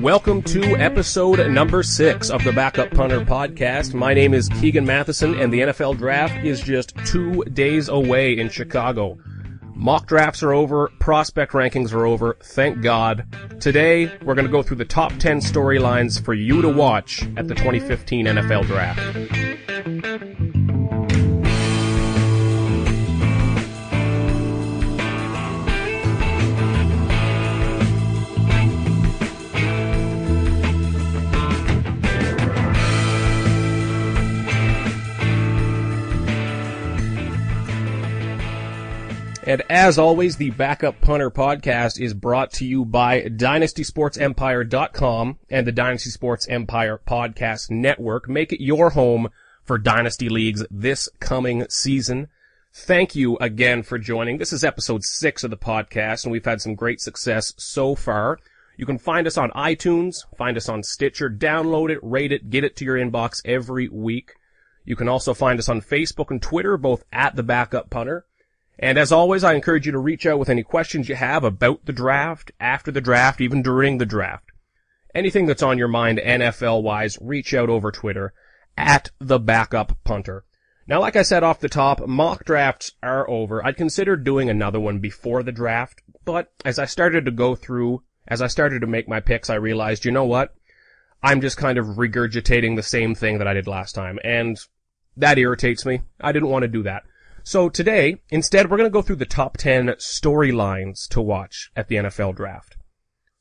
Welcome to episode number 6 of the Backup Punter podcast. My name is Keegan Matheson, and the NFL Draft is just 2 days away in Chicago. Mock drafts are over, prospect rankings are over, thank God. Today, we're going to go through the top 10 storylines for you to watch at the 2015 NFL Draft. And as always, the Backup Punter podcast is brought to you by DynastySportsEmpire.com and the Dynasty Sports Empire Podcast Network. Make it your home for Dynasty Leagues this coming season. Thank you again for joining. This is episode 6 of the podcast, and we've had some great success so far. You can find us on iTunes, find us on Stitcher, download it, rate it, get it to your inbox every week. You can also find us on Facebook and Twitter, both at the Backup Punter. And as always, I encourage you to reach out with any questions you have about the draft, after the draft, even during the draft. Anything that's on your mind NFL-wise, reach out over Twitter, at the Backup Punter. Now, like I said off the top, mock drafts are over. I'd considered doing another one before the draft, but as I started to make my picks, I realized, you know what? I'm just kind of regurgitating the same thing that I did last time, and that irritates me. I didn't want to do that. So today, instead, we're going to go through the top 10 storylines to watch at the NFL Draft.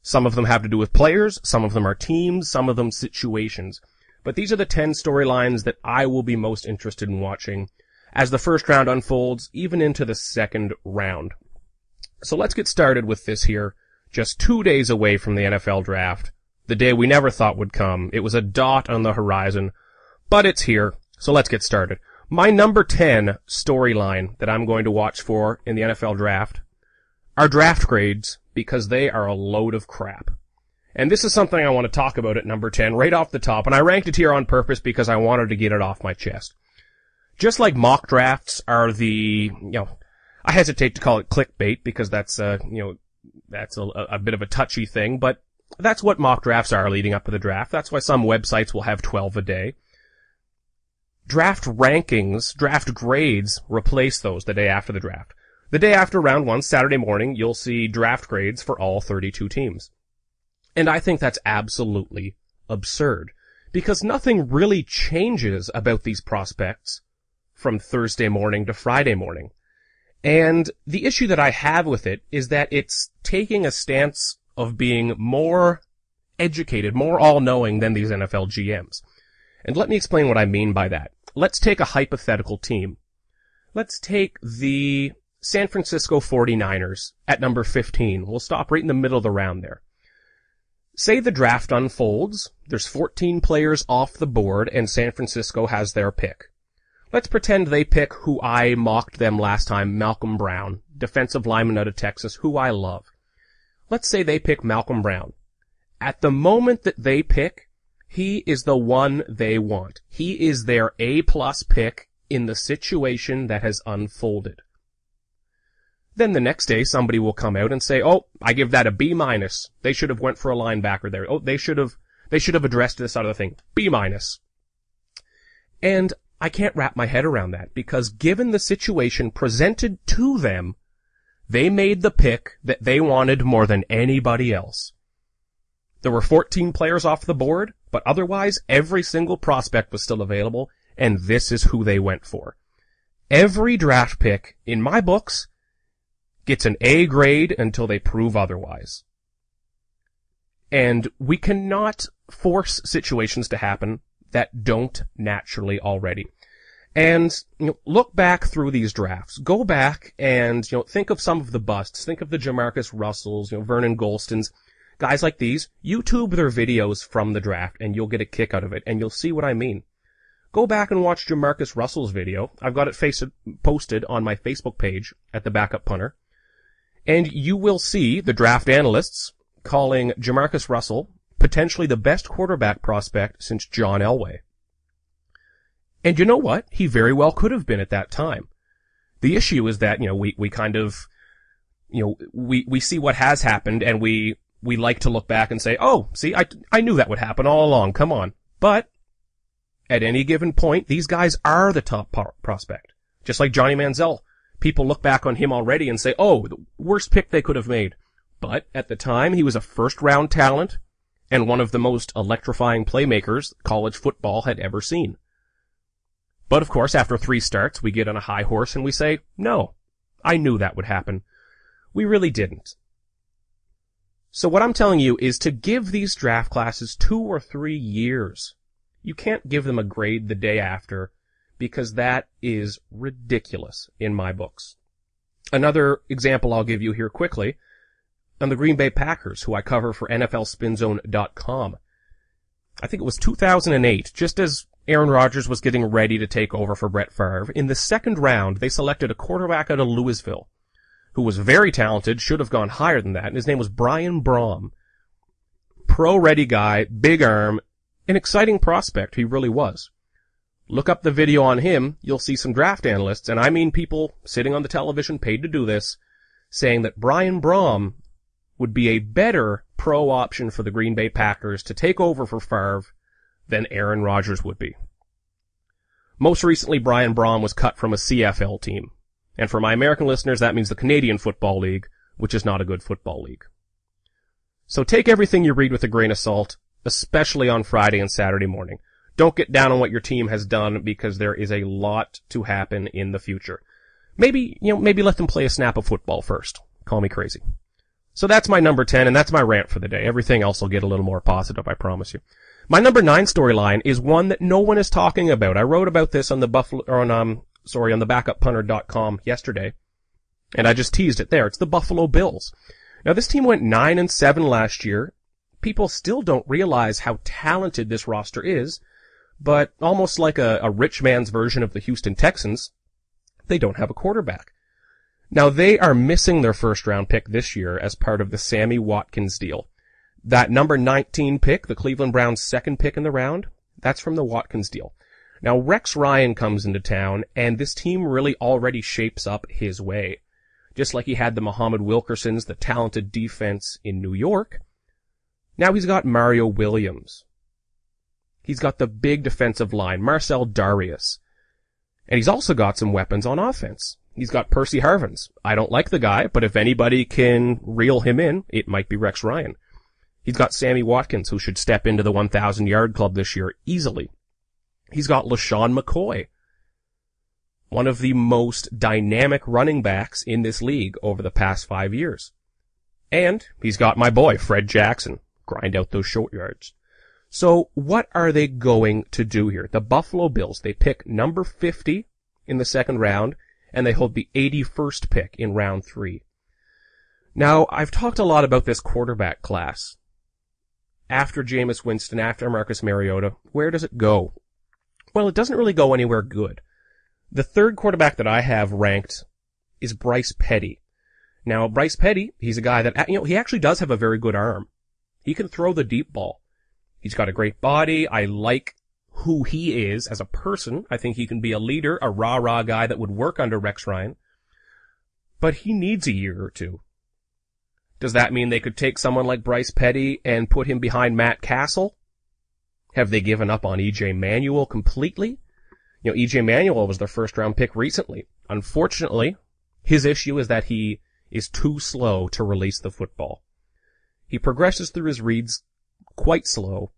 Some of them have to do with players, some of them are teams, some of them situations. But these are the 10 storylines that I will be most interested in watching as the first round unfolds, even into the second round. So let's get started with this here, just 2 days away from the NFL Draft, the day we never thought would come. It was a dot on the horizon, but it's here, so let's get started. My number 10 storyline that I'm going to watch for in the NFL Draft are draft grades, because they are a load of crap. And this is something I want to talk about at number 10 right off the top, and I ranked it here on purpose because I wanted to get it off my chest. Just like mock drafts are I hesitate to call it clickbait because that's a bit of a touchy thing, but that's what mock drafts are leading up to the draft. That's why some websites will have 12 a day. Draft rankings, draft grades replace those the day after the draft. The day after round 1, Saturday morning, you'll see draft grades for all 32 teams. And I think that's absolutely absurd, because nothing really changes about these prospects from Thursday morning to Friday morning. And the issue that I have with it is that it's taking a stance of being more educated, more all-knowing than these NFL GMs. And let me explain what I mean by that. Let's take a hypothetical team. Let's take the San Francisco 49ers at number 15. We'll stop right in the middle of the round there. Say the draft unfolds, there's 14 players off the board, and San Francisco has their pick. Let's pretend they pick who I mocked them last time, Malcolm Brown, defensive lineman out of Texas, who I love. Let's say they pick Malcolm Brown. At the moment that they pick, he is the one they want. He is their A-plus pick in the situation that has unfolded. Then the next day, somebody will come out and say, oh, I give that a B-. They should have went for a linebacker there. Oh, they should have addressed this other thing. B-. And I can't wrap my head around that, because given the situation presented to them, they made the pick that they wanted more than anybody else. There were 14 players off the board, but otherwise every single prospect was still available, and this is who they went for. Every draft pick, in my books, gets an A grade until they prove otherwise. And we cannot force situations to happen that don't naturally already. And look back through these drafts. Go back and think of some of the busts. Think of the Jamarcus Russells, Vernon Golstons. Guys like these, YouTube their videos from the draft, and you'll get a kick out of it, and you'll see what I mean. Go back and watch Jamarcus Russell's video. I've got it posted on my Facebook page at The Backup Punter. And you will see the draft analysts calling Jamarcus Russell potentially the best quarterback prospect since John Elway. And you know what? He very well could have been at that time. The issue is that, we kind of, we see what has happened and we like to look back and say, oh, see, I knew that would happen all along. Come on. But at any given point, these guys are the top prospect. Just like Johnny Manziel. People look back on him already and say, oh, the worst pick they could have made. But at the time, he was a first-round talent and one of the most electrifying playmakers college football had ever seen. But of course, after 3 starts, we get on a high horse and we say, no, I knew that would happen. We really didn't. So what I'm telling you is to give these draft classes 2 or 3 years. You can't give them a grade the day after, because that is ridiculous in my books. Another example I'll give you here quickly, on the Green Bay Packers, who I cover for NFLSpinZone.com. I think it was 2008, just as Aaron Rodgers was getting ready to take over for Brett Favre. In the 2nd round, they selected a quarterback out of Louisville, who was very talented, should have gone higher than that, and his name was Brian Brohm. Pro-ready guy, big arm, an exciting prospect, he really was. Look up the video on him, you'll see some draft analysts, and I mean people sitting on the television paid to do this, saying that Brian Brohm would be a better pro option for the Green Bay Packers to take over for Favre than Aaron Rodgers would be. Most recently, Brian Brohm was cut from a CFL team. And for my American listeners, that means the Canadian Football League, which is not a good football league. So take everything you read with a grain of salt, especially on Friday and Saturday morning. Don't get down on what your team has done because there is a lot to happen in the future. Maybe let them play a snap of football first. Call me crazy. So that's my number 10, and that's my rant for the day. Everything else will get a little more positive, I promise you. My number 9 storyline is one that no one is talking about. I wrote about this on the backuppunter.com yesterday, and I just teased it there. It's the Buffalo Bills. Now this team went 9-7 last year. People still don't realize how talented this roster is, but almost like a rich man's version of the Houston Texans, they don't have a quarterback. Now they are missing their 1st round pick this year as part of the Sammy Watkins deal. That number 19 pick, the Cleveland Browns' 2nd pick in the round, that's from the Watkins deal. Now Rex Ryan comes into town, and this team really already shapes up his way. Just like he had the Muhammad Wilkersons, the talented defense in New York. Now he's got Mario Williams. He's got the big defensive line, Marcel Darius. And he's also got some weapons on offense. He's got Percy Harvins. I don't like the guy, but if anybody can reel him in, it might be Rex Ryan. He's got Sammy Watkins, who should step into the 1,000-yard club this year easily. He's got LaShawn McCoy, one of the most dynamic running backs in this league over the past 5 years. And he's got my boy, Fred Jackson. Grind out those short yards. So what are they going to do here? The Buffalo Bills, they pick number 50 in the 2nd round, and they hold the 81st pick in round 3. Now, I've talked a lot about this quarterback class. After Jameis Winston, after Marcus Mariota, where does it go? Well, it doesn't really go anywhere good. The 3rd quarterback that I have ranked is Bryce Petty. Now, Bryce Petty, he's a guy that, he actually does have a very good arm. He can throw the deep ball. He's got a great body. I like who he is as a person. I think he can be a leader, a rah-rah guy that would work under Rex Ryan. But he needs a year or 2. Does that mean they could take someone like Bryce Petty and put him behind Matt Castle? Have they given up on E.J. Manuel completely? E.J. Manuel was their 1st round pick recently. Unfortunately, his issue is that he is too slow to release the football. He progresses through his reads quite slow,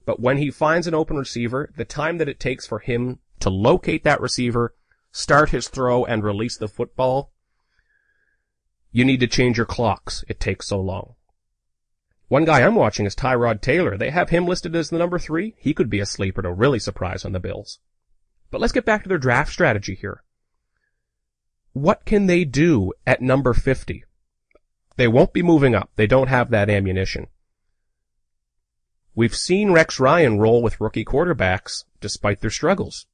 but when he finds an open receiver, the time that it takes for him to locate that receiver, start his throw, and release the football, you need to change your clocks. It takes so long. One guy I'm watching is Tyrod Taylor. They have him listed as the number 3. He could be a sleeper to really surprise on the Bills. But let's get back to their draft strategy here. What can they do at number 50? They won't be moving up. They don't have that ammunition. We've seen Rex Ryan roll with rookie quarterbacks despite their struggles.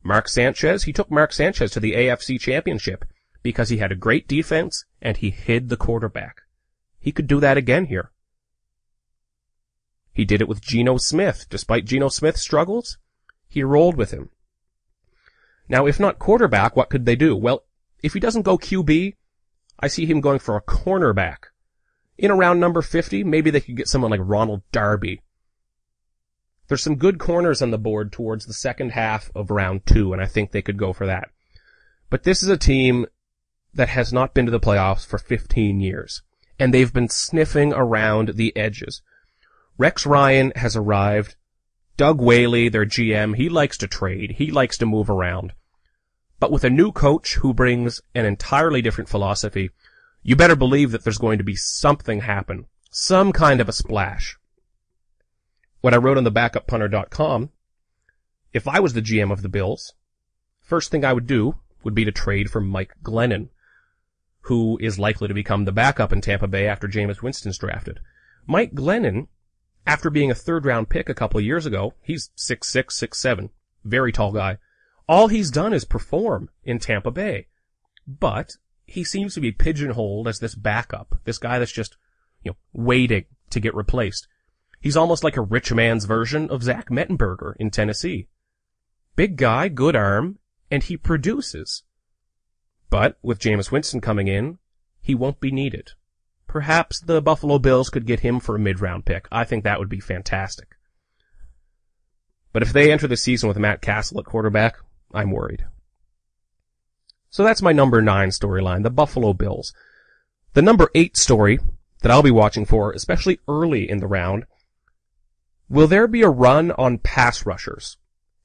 Mark Sanchez, he took Mark Sanchez to the AFC Championship because he had a great defense and he hid the quarterback. He could do that again here. He did it with Geno Smith. Despite Geno Smith's struggles, he rolled with him. Now, if not quarterback, what could they do? Well, if he doesn't go QB, I see him going for a cornerback. In around number 50, maybe they could get someone like Ronald Darby. There's some good corners on the board towards the second half of round 2, and I think they could go for that. But this is a team that has not been to the playoffs for 15 years, and they've been sniffing around the edges. Rex Ryan has arrived. Doug Whaley, their GM, he likes to trade. He likes to move around. But with a new coach who brings an entirely different philosophy, you better believe that there's going to be something happen. Some kind of a splash. What I wrote on the backuppunter.com, if I was the GM of the Bills, first thing I would do would be to trade for Mike Glennon, who is likely to become the backup in Tampa Bay after Jameis Winston's drafted. Mike Glennon, after being a third-round pick a couple of years ago, he's 6'6", 6'7", very tall guy. All he's done is perform in Tampa Bay. But he seems to be pigeonholed as this backup, this guy that's just, waiting to get replaced. He's almost like a rich man's version of Zach Mettenberger in Tennessee. Big guy, good arm, and he produces. But with Jameis Winston coming in, he won't be needed. Perhaps the Buffalo Bills could get him for a mid-round pick. I think that would be fantastic. But if they enter the season with Matt Castle at quarterback, I'm worried. So that's my number 9 storyline, the Buffalo Bills. The number 8 story that I'll be watching for, especially early in the round, will there be a run on pass rushers?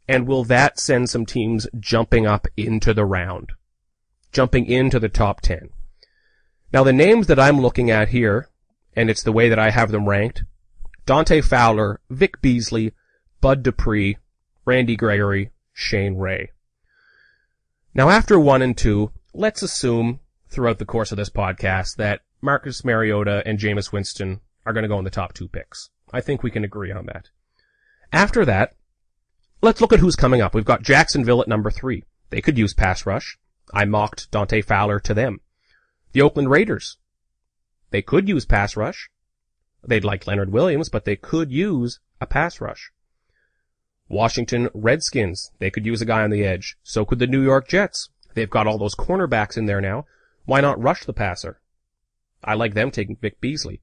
And will that send some teams jumping up into the round? Jumping into the top 10? Now the names that I'm looking at here, and it's the way that I have them ranked, Dante Fowler, Vic Beasley, Bud Dupree, Randy Gregory, Shane Ray. Now after 1 and 2, let's assume throughout the course of this podcast that Marcus Mariota and Jameis Winston are going to go in the top 2 picks. I think we can agree on that. After that, let's look at who's coming up. We've got Jacksonville at number 3. They could use pass rush. I mocked Dante Fowler to them. The Oakland Raiders. They could use pass rush. They'd like Leonard Williams, but they could use a pass rush. Washington Redskins. They could use a guy on the edge. So could the New York Jets. They've got all those cornerbacks in there now. Why not rush the passer? I like them taking Vic Beasley.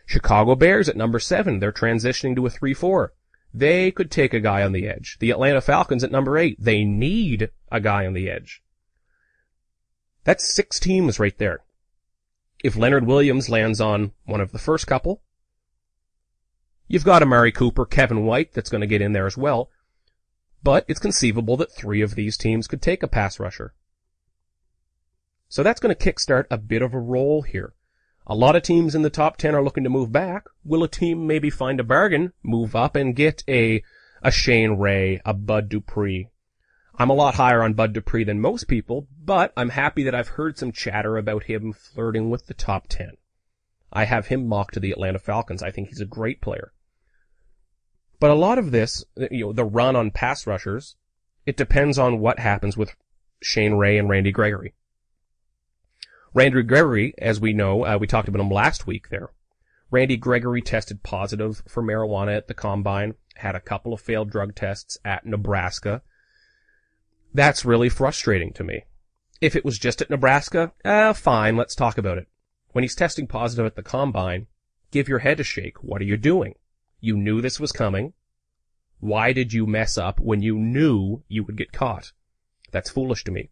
Chicago Bears at number 7. They're transitioning to a 3-4. They could take a guy on the edge. The Atlanta Falcons at number 8. They need a guy on the edge. That's 6 teams right there. If Leonard Williams lands on one of the first couple, you've got Amari Cooper, Kevin White that's going to get in there as well. But it's conceivable that 3 of these teams could take a pass rusher. So that's going to kickstart a bit of a roll here. A lot of teams in the top 10 are looking to move back. Will a team maybe find a bargain, move up and get a Shane Ray, a Bud Dupree? I'm a lot higher on Bud Dupree than most people, but I'm happy that I've heard some chatter about him flirting with the top 10. I have him mocked to the Atlanta Falcons. I think he's a great player. But a lot of this, the run on pass rushers, it depends on what happens with Shane Ray and Randy Gregory. Randy Gregory, as we know, we talked about him last week there. Randy Gregory tested positive for marijuana at the Combine, had a couple of failed drug tests at Nebraska. That's really frustrating to me. If it was just at Nebraska, fine, let's talk about it. When he's testing positive at the Combine, give your head a shake. What are you doing? You knew this was coming. Why did you mess up when you knew you would get caught? That's foolish to me.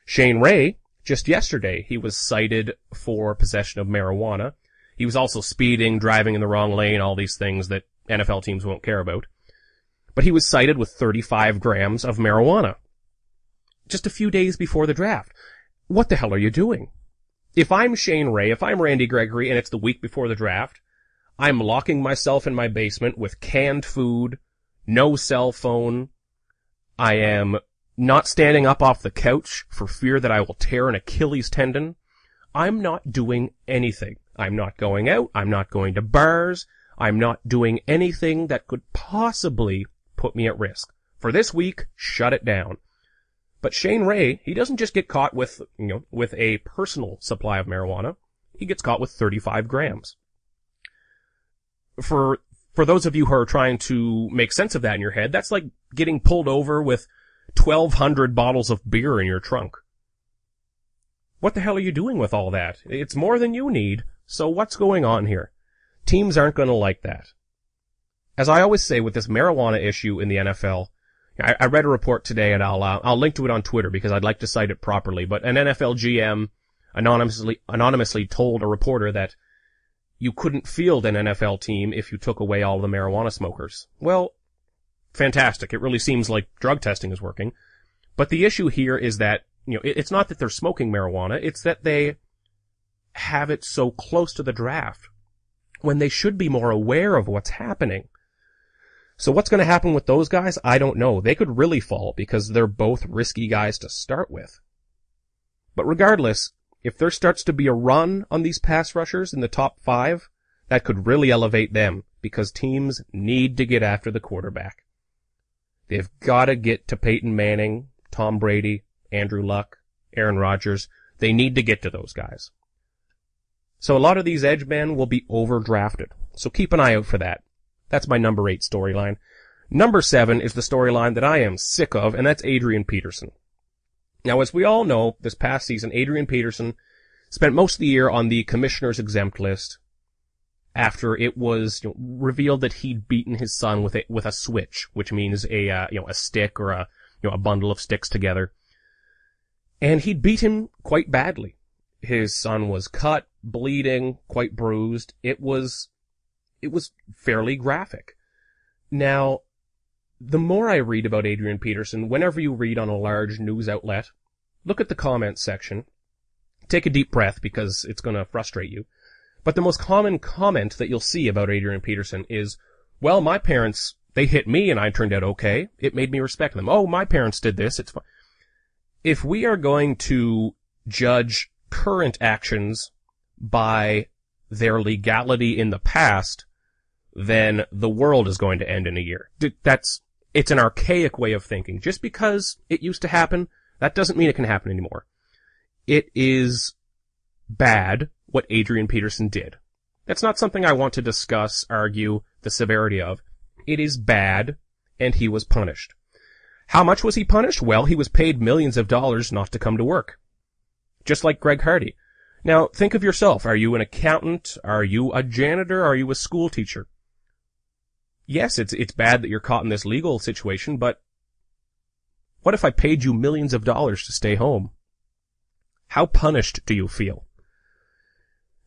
Shane Ray, just yesterday, he was cited for possession of marijuana. He was also speeding, driving in the wrong lane, all these things that NFL teams won't care about. But he was cited with 35 grams of marijuana. Just a few days before the draft. What the hell are you doing? If I'm Shane Ray, if I'm Randy Gregory, and it's the week before the draft, I'm locking myself in my basement with canned food, no cell phone. I am not standing up off the couch for fear that I will tear an Achilles tendon. I'm not doing anything. I'm not going out. I'm not going to bars. I'm not doing anything that could possibly put me at risk. For this week, shut it down. But Shane Ray, he doesn't just get caught with a personal supply of marijuana. He gets caught with 35 grams. For those of you who are trying to make sense of that in your head, that's like getting pulled over with 1,200 bottles of beer in your trunk. What the hell are you doing with all that? It's more than you need, so what's going on here? Teams aren't going to like that. As I always say with this marijuana issue in the NFL, I read a report today, and I'll link to it on Twitter because I'd like to cite it properly, but an NFL GM anonymously told a reporter that you couldn't field an NFL team if you took away all the marijuana smokers. Well, fantastic. It really seems like drug testing is working. But the issue here is that, it's not that they're smoking marijuana, it's that they have it so close to the draft when they should be more aware of what's happening. So what's going to happen with those guys? I don't know. They could really fall because they're both risky guys to start with. But regardless, if there starts to be a run on these pass rushers in the top 5, that could really elevate them because teams need to get after the quarterback. They've got to get to Peyton Manning, Tom Brady, Andrew Luck, Aaron Rodgers. They need to get to those guys. So a lot of these edge men will be overdrafted. So keep an eye out for that. That's my number 8 storyline. Number 7 is the storyline that I am sick of, and that's Adrian Peterson. Now, as we all know, this past season, Adrian Peterson spent most of the year on the commissioner's exempt list after it was revealed that he'd beaten his son with a switch, which means a stick or a bundle of sticks together. And he'd beat him quite badly. His son was cut, bleeding, quite bruised. It was fairly graphic. Now, the more I read about Adrian Peterson, whenever you read on a large news outlet, look at the comments section. Take a deep breath because it's going to frustrate you. But the most common comment that you'll see about Adrian Peterson is, well, my parents, they hit me and I turned out okay. It made me respect them. Oh, my parents did this. It's fine. If we are going to judge current actions by their legality in the past, then the world is going to end in a year. It's an archaic way of thinking. Just because it used to happen, that doesn't mean it can happen anymore. It is bad what Adrian Peterson did. That's not something I want to discuss, argue the severity of. It is bad, and he was punished. How much was he punished? Well, he was paid millions of dollars not to come to work. Just like Greg Hardy. Now, think of yourself. Are you an accountant? Are you a janitor? Are you a school teacher? Yes, it's bad that you're caught in this legal situation, but what if I paid you millions of dollars to stay home? How punished do you feel?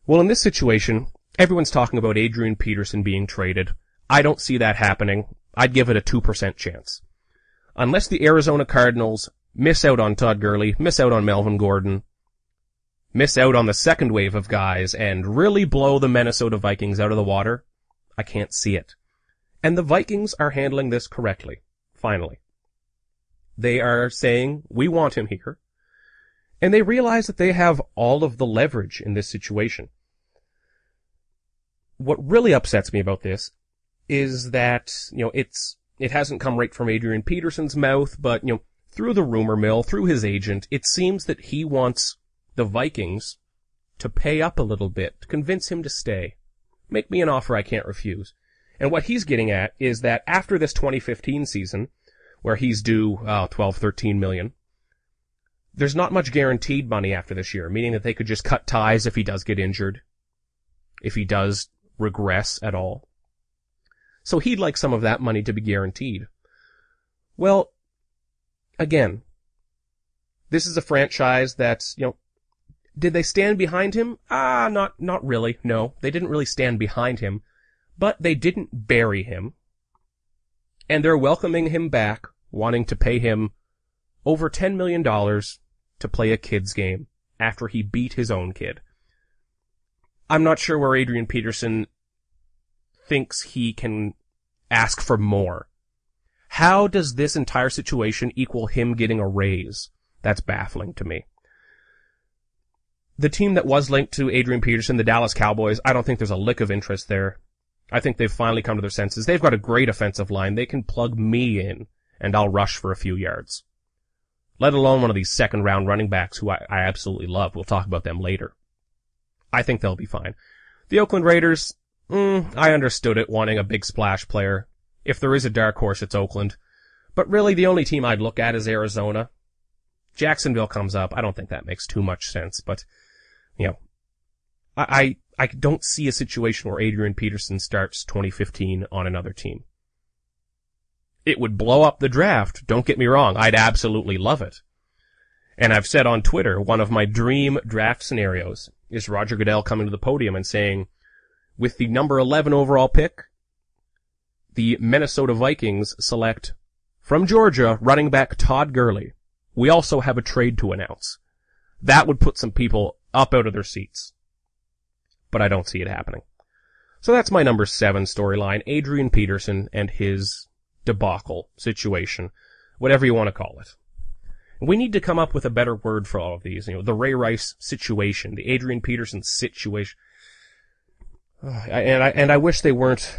Well, in this situation, everyone's talking about Adrian Peterson being traded. I don't see that happening. I'd give it a 2% chance. Unless the Arizona Cardinals miss out on Todd Gurley, miss out on Melvin Gordon, miss out on the second wave of guys, and really blow the Minnesota Vikings out of the water, I can't see it. And the Vikings are handling this correctly, finally. They are saying, we want him here. And they realize that they have all of the leverage in this situation. What really upsets me about this is that, it hasn't come right from Adrian Peterson's mouth, but, through the rumor mill, through his agent, it seems that he wants the Vikings to pay up a little bit, to convince him to stay. Make me an offer I can't refuse. And what he's getting at is that after this 2015 season, where he's due 12, 13 million, there's not much guaranteed money after this year, meaning that they could just cut ties if he does get injured, if he does regress at all. So he'd like some of that money to be guaranteed. Well, again, this is a franchise that's, did they stand behind him? Not really. No, they didn't really stand behind him. But they didn't bury him. And they're welcoming him back, wanting to pay him over $10 million to play a kid's game after he beat his own kid. I'm not sure where Adrian Peterson thinks he can ask for more. How does this entire situation equal him getting a raise? That's baffling to me. The team that was linked to Adrian Peterson, the Dallas Cowboys, I don't think there's a lick of interest there. I think they've finally come to their senses. They've got a great offensive line. They can plug me in, and I'll rush for a few yards. Let alone one of these second-round running backs who I absolutely love. We'll talk about them later. I think they'll be fine. The Oakland Raiders, I understood it, wanting a big splash player. If there is a dark horse, it's Oakland. But really, the only team I'd look at is Arizona. Jacksonville comes up. I don't think that makes too much sense, but, you know, I don't see a situation where Adrian Peterson starts 2015 on another team. It would blow up the draft. Don't get me wrong. I'd absolutely love it. And I've said on Twitter, one of my dream draft scenarios is Roger Goodell coming to the podium and saying, with the number 11 overall pick, the Minnesota Vikings select from Georgia running back Todd Gurley. We also have a trade to announce. That would put some people up out of their seats. But I don't see it happening. So that's my number 7 storyline, Adrian Peterson and his debacle situation, whatever you want to call it. We need to come up with a better word for all of these. You know, the Ray Rice situation, the Adrian Peterson situation. And I wish they weren't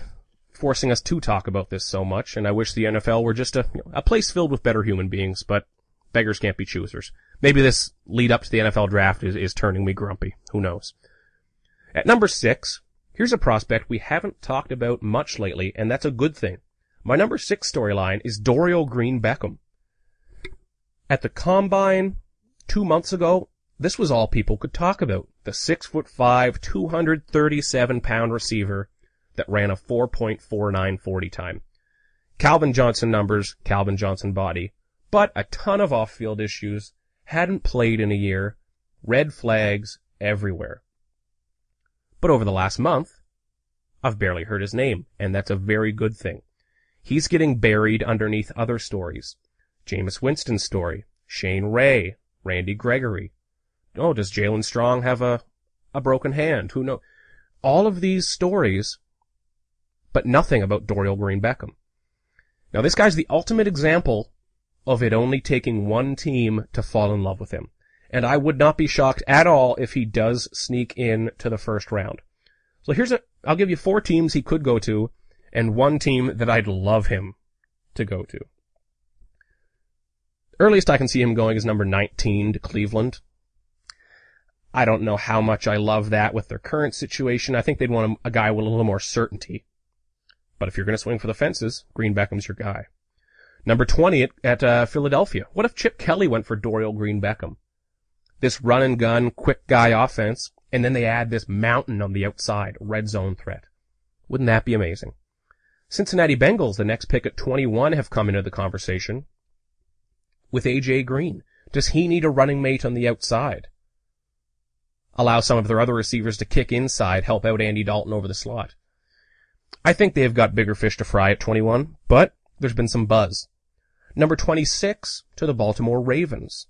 forcing us to talk about this so much, and I wish the NFL were just a place filled with better human beings, but beggars can't be choosers. Maybe this lead up to the NFL draft is turning me grumpy. Who knows? At number 6, here's a prospect we haven't talked about much lately, and that's a good thing. My number 6 storyline is Dorial Green-Beckham. At the Combine 2 months ago, this was all people could talk about. The 6'5", 237-pound receiver that ran a 4.49 40 time. Calvin Johnson numbers, Calvin Johnson body, but a ton of off-field issues, hadn't played in a year, red flags everywhere. But over the last month, I've barely heard his name, and that's a very good thing. He's getting buried underneath other stories. Jameis Winston's story, Shane Ray, Randy Gregory. Oh, does Jalen Strong have a broken hand? Who knows? All of these stories, but nothing about Dorial Green-Beckham. Now, this guy's the ultimate example of it only taking one team to fall in love with him. And I would not be shocked at all if he does sneak in to the first round. So I'll give you 4 teams he could go to, and 1 team that I'd love him to go to. Earliest I can see him going is number 19 to Cleveland. I don't know how much I love that with their current situation. I think they'd want a guy with a little more certainty. But if you're going to swing for the fences, Green-Beckham's your guy. Number 20 at Philadelphia. What if Chip Kelly went for Dorial Green-Beckham? This run and gun, quick guy offense, and then they add this mountain on the outside, red zone threat. Wouldn't that be amazing? Cincinnati Bengals, the next pick at 21, have come into the conversation with A.J. Green. Does he need a running mate on the outside? Allow some of their other receivers to kick inside, help out Andy Dalton over the slot. I think they've got bigger fish to fry at 21, but there's been some buzz. Number 26 to the Baltimore Ravens.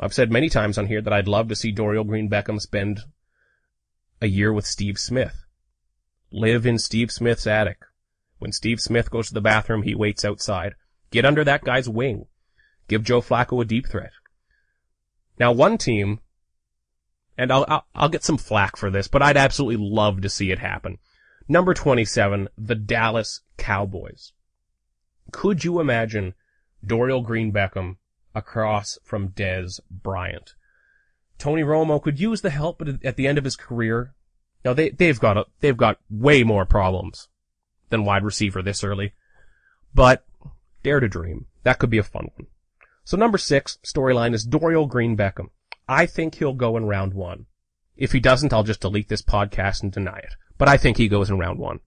I've said many times on here that I'd love to see Dorial Green-Beckham spend a year with Steve Smith. Live in Steve Smith's attic. When Steve Smith goes to the bathroom, he waits outside. Get under that guy's wing. Give Joe Flacco a deep threat. Now, one team, and I'll get some flack for this, but I'd absolutely love to see it happen. Number 27, the Dallas Cowboys. Could you imagine Dorial Green-Beckham across from Dez Bryant? Tony Romo could use the help, but at the end of his career, now they've got way more problems than wide receiver this early. But dare to dream. That could be a fun one. So number 6 storyline is Dorial Green-Beckham. I think he'll go in round 1. If he doesn't, I'll just delete this podcast and deny it. But I think he goes in round 1.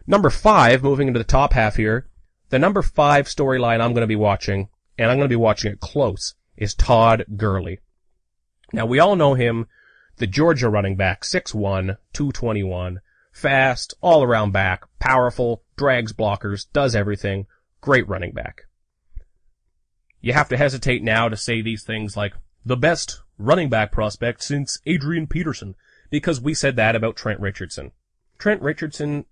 Number 5, moving into the top half here, the number 5 storyline I'm going to be watching, and I'm going to be watching it close, is Todd Gurley. Now, we all know him, the Georgia running back, 6'1", 221, fast, all-around back, powerful, drags blockers, does everything, great running back. You have to hesitate now to say these things like, the best running back prospect since Adrian Peterson, because we said that about Trent Richardson. Trent Richardson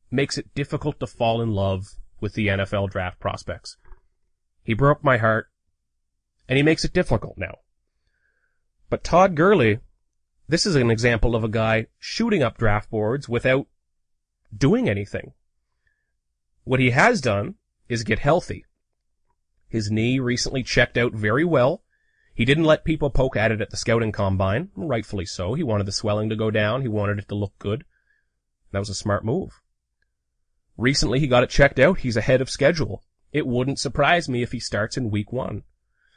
makes it difficult to fall in love with the NFL draft prospects. He broke my heart, and he makes it difficult now. But Todd Gurley, this is an example of a guy shooting up draft boards without doing anything. What he has done is get healthy. His knee recently checked out very well. He didn't let people poke at it at the scouting combine, rightfully so. He wanted the swelling to go down. He wanted it to look good. That was a smart move. Recently, he got it checked out. He's ahead of schedule. It wouldn't surprise me if he starts in week 1.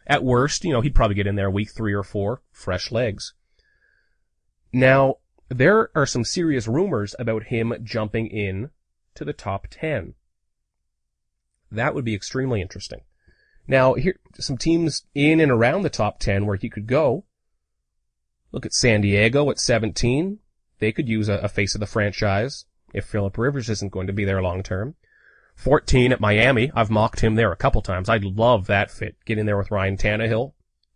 At worst, he'd probably get in there week 3 or 4, fresh legs. Now, there are some serious rumors about him jumping in to the top 10. That would be extremely interesting. Now, here some teams in and around the top 10 where he could go. Look at San Diego at 17. They could use a face of the franchise if Phillip Rivers isn't going to be there long term. 14 at Miami. I've mocked him there a couple times. I'd love that fit. Get in there with Ryan Tannehill.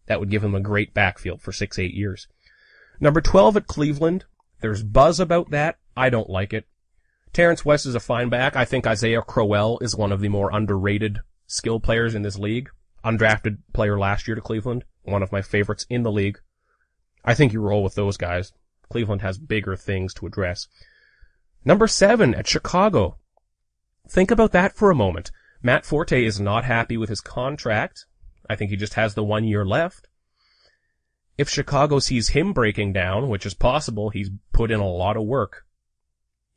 That would give him a great backfield for 6-8 years. Number 12 at Cleveland. There's buzz about that. I don't like it. Terrence West is a fine back. I think Isaiah Crowell is one of the more underrated skill players in this league. Undrafted player last year to Cleveland. One of my favorites in the league. I think you roll with those guys. Cleveland has bigger things to address. Number 7 at Chicago. Think about that for a moment. Matt Forte is not happy with his contract. I think he just has the 1 year left. If Chicago sees him breaking down, which is possible, he's put in a lot of work.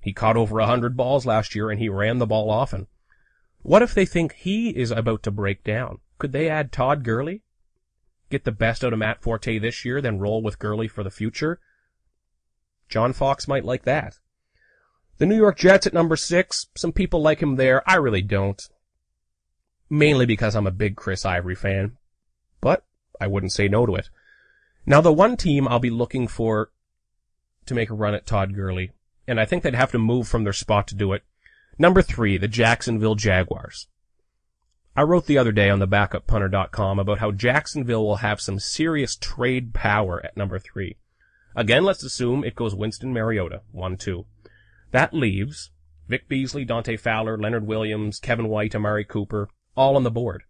He caught over 100 balls last year and he ran the ball often. What if they think he is about to break down? Could they add Todd Gurley? Get the best out of Matt Forte this year, then roll with Gurley for the future? John Fox might like that. The New York Jets at number 6. Some people like him there. I really don't. Mainly because I'm a big Chris Ivory fan. But I wouldn't say no to it. Now the one team I'll be looking for to make a run at Todd Gurley, and I think they'd have to move from their spot to do it. Number 3, the Jacksonville Jaguars. I wrote the other day on the backuppunter.com about how Jacksonville will have some serious trade power at number 3. Again, let's assume it goes Winston Mariota, 1-2. That leaves Vic Beasley, Dante Fowler, Leonard Williams, Kevin White, Amari Cooper, all on the board.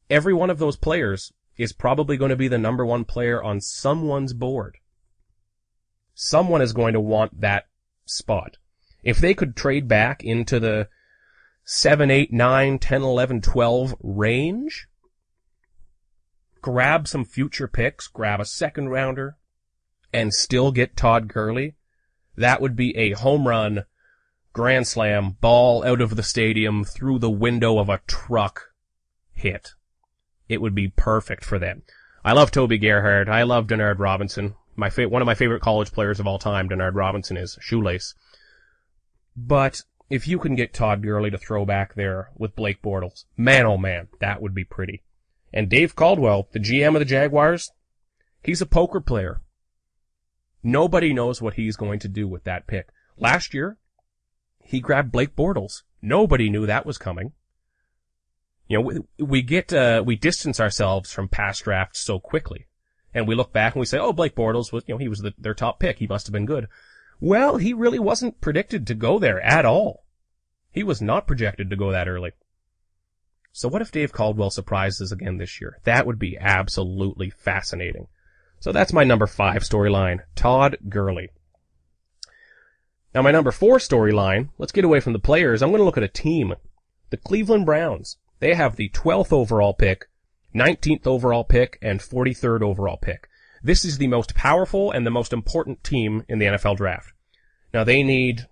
Every one of those players is probably going to be the number 1 player on someone's board. Someone is going to want that spot. If they could trade back into the 7, 8, 9, 10, 11, 12 range, grab some future picks, grab a second rounder, and still get Todd Gurley, that would be a home run, grand slam, ball out of the stadium, through the window of a truck hit. It would be perfect for them. I love Toby Gerhart. I love Denard Robinson. One of my favorite college players of all time, Denard Robinson, is Shoelace. But if you can get Todd Gurley to throw back there with Blake Bortles, man oh man, that would be pretty. And Dave Caldwell, the GM of the Jaguars, he's a poker player. Nobody knows what he's going to do with that pick. Last year, he grabbed Blake Bortles. Nobody knew that was coming. We distance ourselves from past drafts so quickly. And we look back and we say, oh, Blake Bortles was, he was their top pick. He must have been good. Well, he really wasn't predicted to go there at all. He was not projected to go that early. So what if Dave Caldwell surprises again this year? That would be absolutely fascinating. So that's my number 5 storyline, Todd Gurley. Now my number 4 storyline, let's get away from the players. I'm going to look at a team. The Cleveland Browns. They have the 12th overall pick, 19th overall pick, and 43rd overall pick. This is the most powerful and the most important team in the NFL draft. Now they need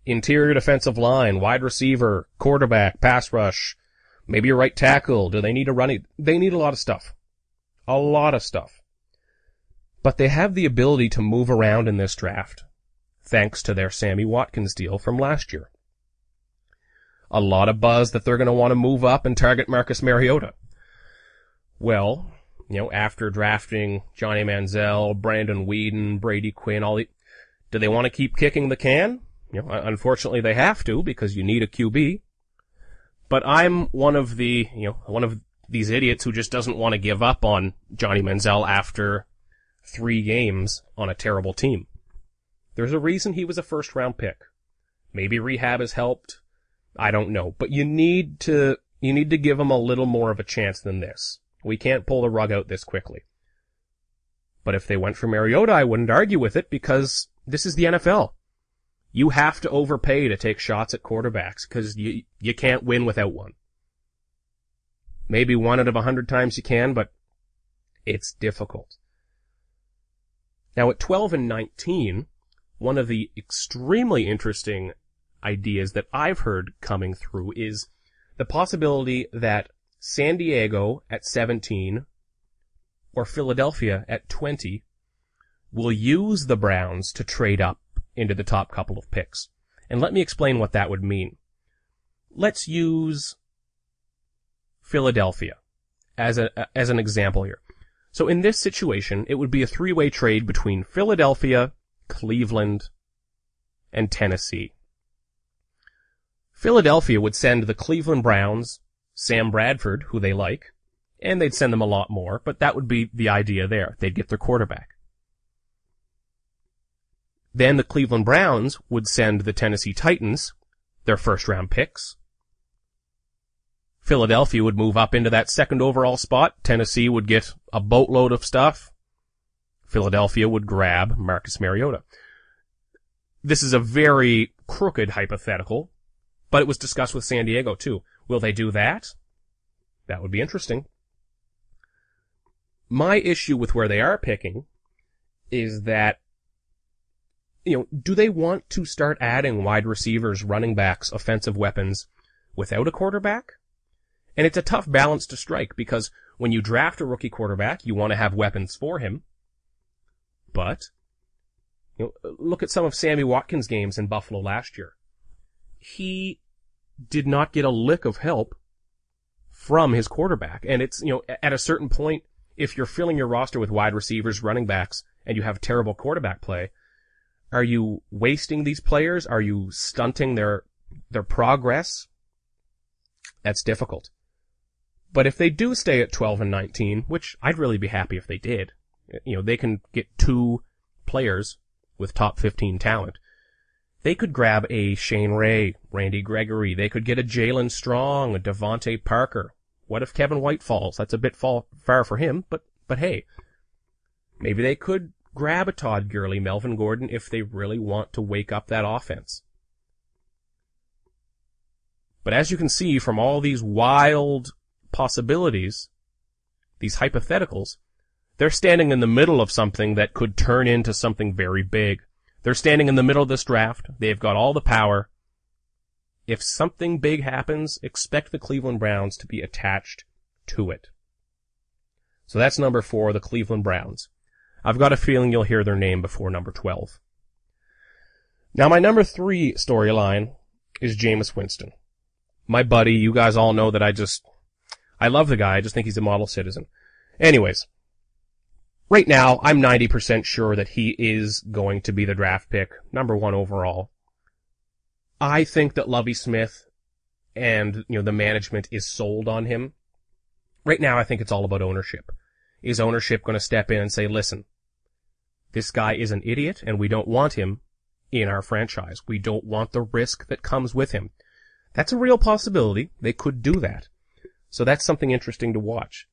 interior defensive line, wide receiver, quarterback, pass rush, maybe a right tackle. Do they need a running? They need a lot of stuff. A lot of stuff. But they have the ability to move around in this draft, thanks to their Sammy Watkins deal from last year. A lot of buzz that they're going to want to move up and target Marcus Mariota. Well, after drafting Johnny Manziel, Brandon Weeden, Brady Quinn, do they want to keep kicking the can? Unfortunately they have to because you need a QB. But I'm one of these idiots who just doesn't want to give up on Johnny Manziel after 3 games on a terrible team. There's a reason he was a first round pick. Maybe rehab has helped. I don't know. But you need to give him a little more of a chance than this. We can't pull the rug out this quickly. But if they went for Mariota, I wouldn't argue with it because this is the NFL. You have to overpay to take shots at quarterbacks because you can't win without one. Maybe 1 out of 100 times you can, but it's difficult. Now at 12 and 19, one of the extremely interesting ideas that I've heard coming through is the possibility that San Diego at 17 or Philadelphia at 20 will use the Browns to trade up into the top couple of picks. And let me explain what that would mean. Let's use Philadelphia as an example here. So in this situation, it would be a 3-way trade between Philadelphia, Cleveland, and Tennessee. Philadelphia would send the Cleveland Browns Sam Bradford, who they like, and they'd send them a lot more, but that would be the idea there. They'd get their quarterback. Then the Cleveland Browns would send the Tennessee Titans their first-round picks. Philadelphia would move up into that second overall spot. Tennessee would get a boatload of stuff. Philadelphia would grab Marcus Mariota. This is a very crooked hypothetical, but it was discussed with San Diego too. Will they do that? That would be interesting. My issue with where they are picking is that, do they want to start adding wide receivers, running backs, offensive weapons without a quarterback? And it's a tough balance to strike because when you draft a rookie quarterback, you want to have weapons for him. But, look at some of Sammy Watkins' games in Buffalo last year. He did not get a lick of help from his quarterback. And it's, at a certain point, if you're filling your roster with wide receivers, running backs, and you have terrible quarterback play, are you wasting these players? Are you stunting their progress? That's difficult. But if they do stay at 12 and 19, which I'd really be happy if they did, they can get 2 players with top 15 talent. They could grab a Shane Ray, Randy Gregory. They could get a Jalen Strong, a Devontae Parker. What if Kevin White falls? That's a bit far for him, but hey, maybe they could grab a Todd Gurley, Melvin Gordon, if they really want to wake up that offense. But as you can see from all these wild possibilities, these hypotheticals, they're standing in the middle of something that could turn into something very big. They're standing in the middle of this draft. They've got all the power. If something big happens, expect the Cleveland Browns to be attached to it. So that's number 4, the Cleveland Browns. I've got a feeling you'll hear their name before number 12. Now my number 3 storyline is Jameis Winston. My buddy, you guys all know that I love the guy, I just think he's a model citizen. Anyways, right now I'm 90% sure that he is going to be the draft pick, number 1 overall. I think that Lovie Smith and, the management is sold on him. Right now I think it's all about ownership. Is ownership going to step in and say, listen, this guy is an idiot and we don't want him in our franchise. We don't want the risk that comes with him. That's a real possibility. They could do that. So that's something interesting to watch.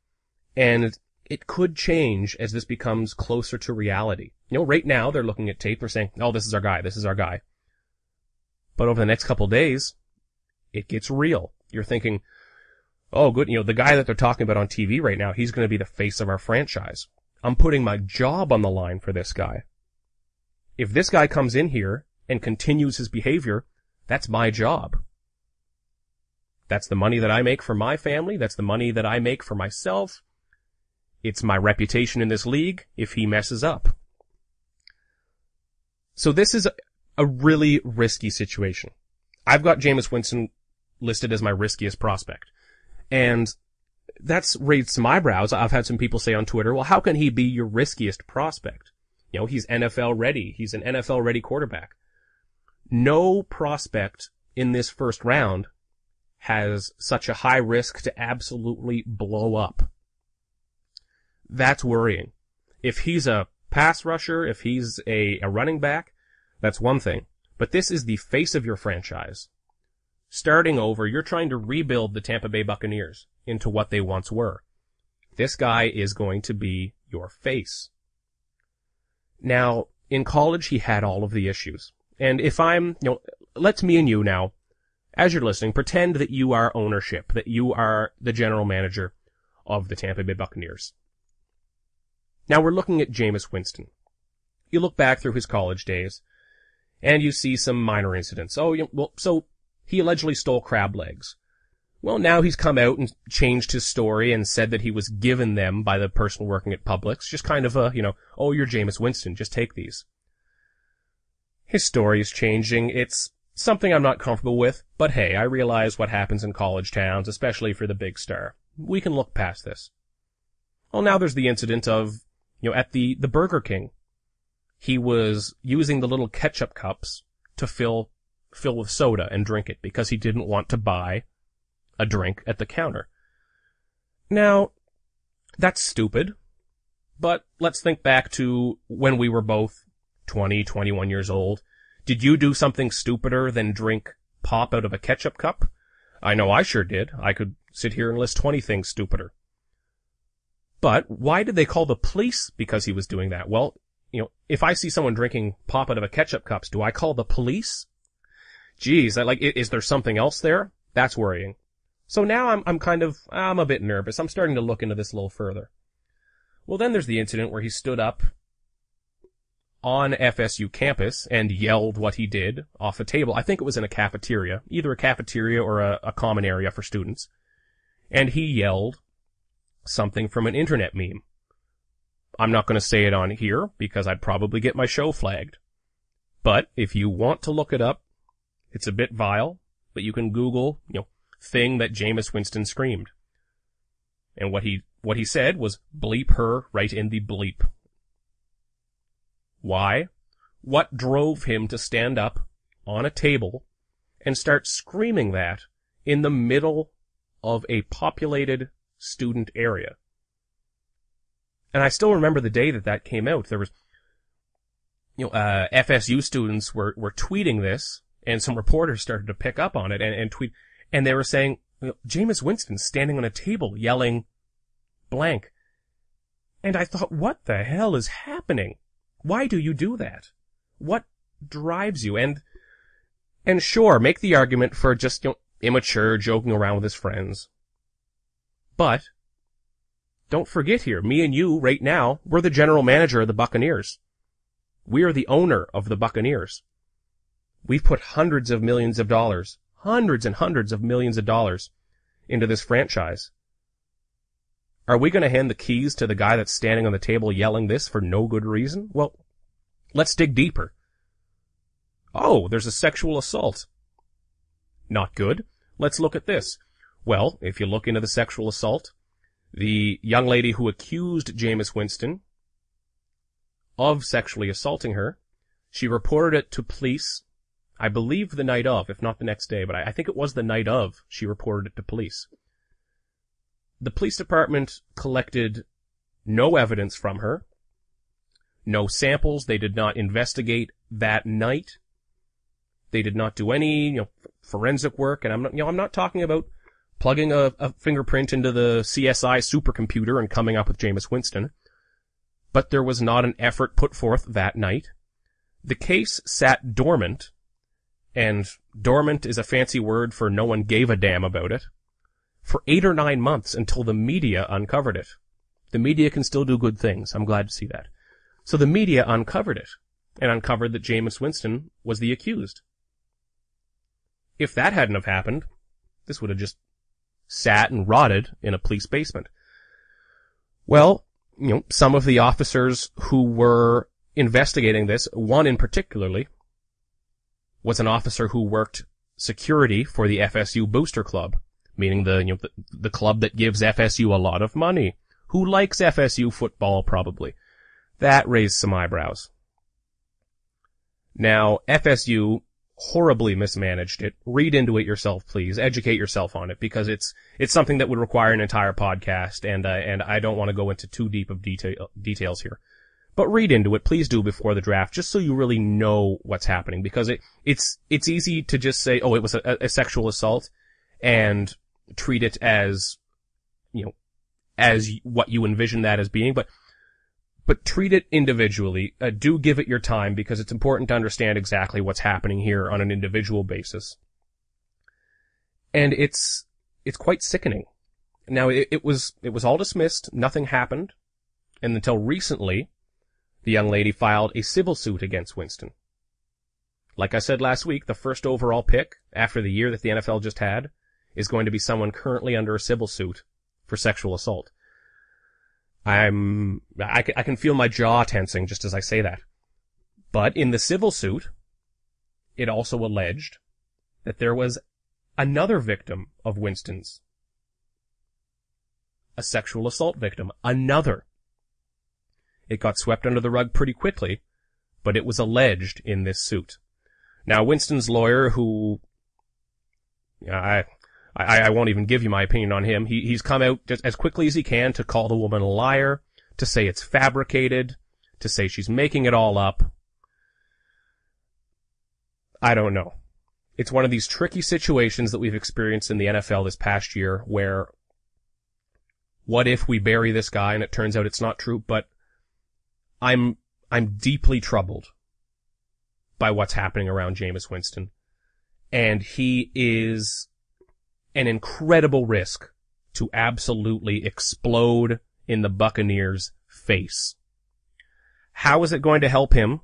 And it could change as this becomes closer to reality. Right now they're looking at tape, they're saying, oh, this is our guy, this is our guy. But over the next couple of days, it gets real. You're thinking, oh, good, the guy that they're talking about on TV right now, he's going to be the face of our franchise. I'm putting my job on the line for this guy. If this guy comes in here and continues his behavior, that's my job. That's the money that I make for my family. That's the money that I make for myself. It's my reputation in this league if he messes up. So this is a really risky situation. I've got Jameis Winston listed as my riskiest prospect. And that's raised some eyebrows. I've had some people say on Twitter, well, how can he be your riskiest prospect? He's NFL ready. He's an NFL ready quarterback. No prospect in this first round has such a high risk to absolutely blow up. That's worrying. If he's a pass rusher, if he's a running back, that's one thing. But this is the face of your franchise. Starting over, you're trying to rebuild the Tampa Bay Buccaneers into what they once were. This guy is going to be your face. Now, in college, he had all of the issues. And if let's me and you now, as you're listening, pretend that you are ownership, that you are the general manager of the Tampa Bay Buccaneers. Now we're looking at Jameis Winston. You look back through his college days, and you see some minor incidents. So he allegedly stole crab legs. Well, now he's come out and changed his story and said that he was given them by the person working at Publix. Just kind of you're Jameis Winston, just take these. His story is changing. It's something I'm not comfortable with, but hey, I realize what happens in college towns, especially for the big star. We can look past this. Well, now there's the incident of, at the Burger King. He was using the little ketchup cups to fill with soda and drink it because he didn't want to buy a drink at the counter. Now, that's stupid, but let's think back to when we were both 20, 21 years old. Did you do something stupider than drink pop out of a ketchup cup? I know I sure did. I could sit here and list 20 things stupider. But why did they call the police because he was doing that? Well, if I see someone drinking pop out of a ketchup cups, do I call the police? Geez, is there something else there? That's worrying. So now I'm a bit nervous. I'm starting to look into this a little further. Well, then there's the incident where he stood up on FSU campus and yelled what he did off a table. I think it was in a cafeteria, either a cafeteria or a common area for students. And he yelled something from an internet meme. I'm not going to say it on here because I'd probably get my show flagged. But if you want to look it up, it's a bit vile, but you can Google, thing that Jameis Winston screamed. And what he said was, bleep her right in the bleep. Why? What drove him to stand up on a table and start screaming that in the middle of a populated student area? And I still remember the day that came out. There was, FSU students were tweeting this, and some reporters started to pick up on it and tweet. And they were saying, Jameis Winston standing on a table yelling blank. And I thought, what the hell is happening? Why do you do that? What drives you? And sure, make the argument for just, immature, joking around with his friends. But don't forget here, me and you right now, we're the general manager of the Buccaneers. We are the owner of the Buccaneers. We've put hundreds and hundreds of millions of dollars into this franchise. Are we going to hand the keys to the guy that's standing on the table yelling this for no good reason? Well, let's dig deeper. Oh, there's a sexual assault. Not good. Let's look at this. Well, if you look into the sexual assault, the young lady who accused Jameis Winston of sexually assaulting her, she reported it to police, I believe the night of, if not the next day, but I think it was the night of she reported it to police. The police department collected no evidence from her, no samples. They did not investigate that night. They did not do any, forensic work. And I'm not talking about plugging a fingerprint into the CSI supercomputer and coming up with Jameis Winston. But there was not an effort put forth that night. The case sat dormant, and dormant is a fancy word for no one gave a damn about it, for 8 or 9 months until the media uncovered it. The media can still do good things. I'm glad to see that. So the media uncovered it, and uncovered that Jameis Winston was the accused. If that hadn't have happened, this would have just sat and rotted in a police basement. Well, some of the officers who were investigating this, one in particularly, was an officer who worked security for the FSU Booster Club, meaning the club that gives FSU a lot of money. Who likes FSU football, probably? That raised some eyebrows. Now, FSU horribly mismanaged it. Read into it yourself, please. Educate yourself on it, because it's something that would require an entire podcast, and I don't want to go into too deep of details here. But read into it, please do, before the draft, just so you really know what's happening, because it's easy to just say, oh, it was a sexual assault, and treat it as, as what you envision that as being, but but treat it individually. Do give it your time, because it's important to understand exactly what's happening here on an individual basis. And it's quite sickening. Now, it was all dismissed, nothing happened, and until recently, the young lady filed a civil suit against Winston. Like I said last week, the first overall pick, after the year that the NFL just had, is going to be someone currently under a civil suit for sexual assault. I can feel my jaw tensing just as I say that. But in the civil suit, it also alleged that there was another victim of Winston's. A sexual assault victim. Another. It got swept under the rug pretty quickly, but it was alleged in this suit. Now, Winston's lawyer, who I won't even give you my opinion on him. He's come out just as quickly as he can to call the woman a liar, to say it's fabricated, to say she's making it all up. I don't know. It's one of these tricky situations that we've experienced in the NFL this past year where what if we bury this guy and it turns out it's not true? But I'm deeply troubled by what's happening around Jameis Winston. And he is an incredible risk to absolutely explode in the Buccaneers' face. How is it going to help him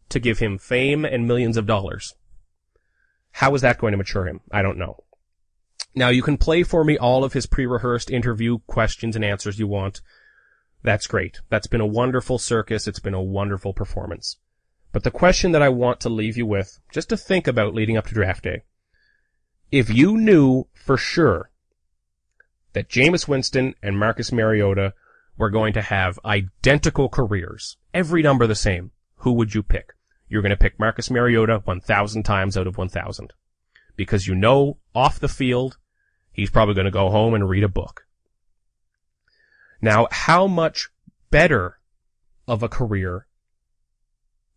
to give him fame and millions of dollars? How is that going to mature him? I don't know. Now, you can play for me all of his pre-rehearsed interview questions and answers you want. That's great. That's been a wonderful circus. It's been a wonderful performance. But the question that I want to leave you with, just to think about leading up to draft day, if you knew for sure that Jameis Winston and Marcus Mariota were going to have identical careers, every number the same, who would you pick? You're going to pick Marcus Mariota 1,000 times out of 1,000. Because you know, off the field, he's probably going to go home and read a book. Now, how much better of a career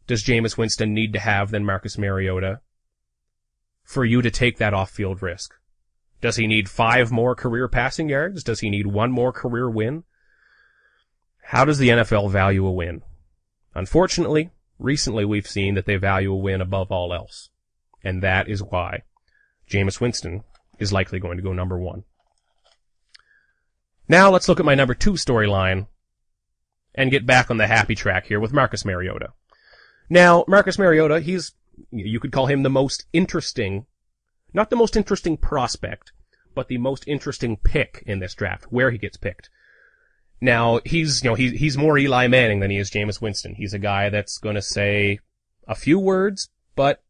does Jameis Winston need to have than Marcus Mariota for you to take that off-field risk? Does he need 5 more career passing yards? Does he need 1 more career win? How does the NFL value a win? Unfortunately, recently we've seen that they value a win above all else. And that is why Jameis Winston is likely going to go number 1. Now let's look at my number 2 storyline and get back on the happy track here with Marcus Mariota. Now, Marcus Mariota, you could call him the most interesting, not the most interesting prospect, but the most interesting pick in this draft, where he gets picked. Now, he's more Eli Manning than he is Jameis Winston. He's a guy that's going to say a few words, but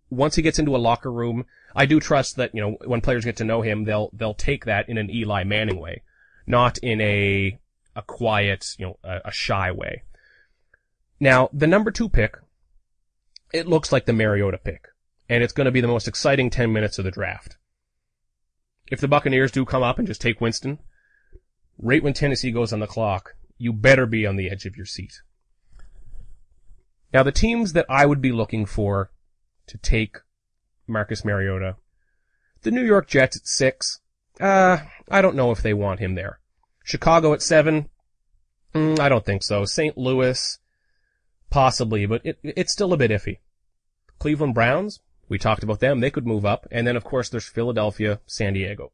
once he gets into a locker room, I do trust that, when players get to know him, they'll take that in an Eli Manning way, not in a quiet, a shy way. Now, the number 2 pick, it looks like the Mariota pick, and it's going to be the most exciting 10 minutes of the draft. If the Buccaneers do come up and just take Winston, right when Tennessee goes on the clock, you better be on the edge of your seat. Now, the teams that I would be looking for to take Marcus Mariota, the New York Jets at 6, I don't know if they want him there. Chicago at 7, I don't think so. St. Louis, possibly, but it's still a bit iffy. Cleveland Browns, we talked about them, they could move up, and then of course there's Philadelphia, San Diego.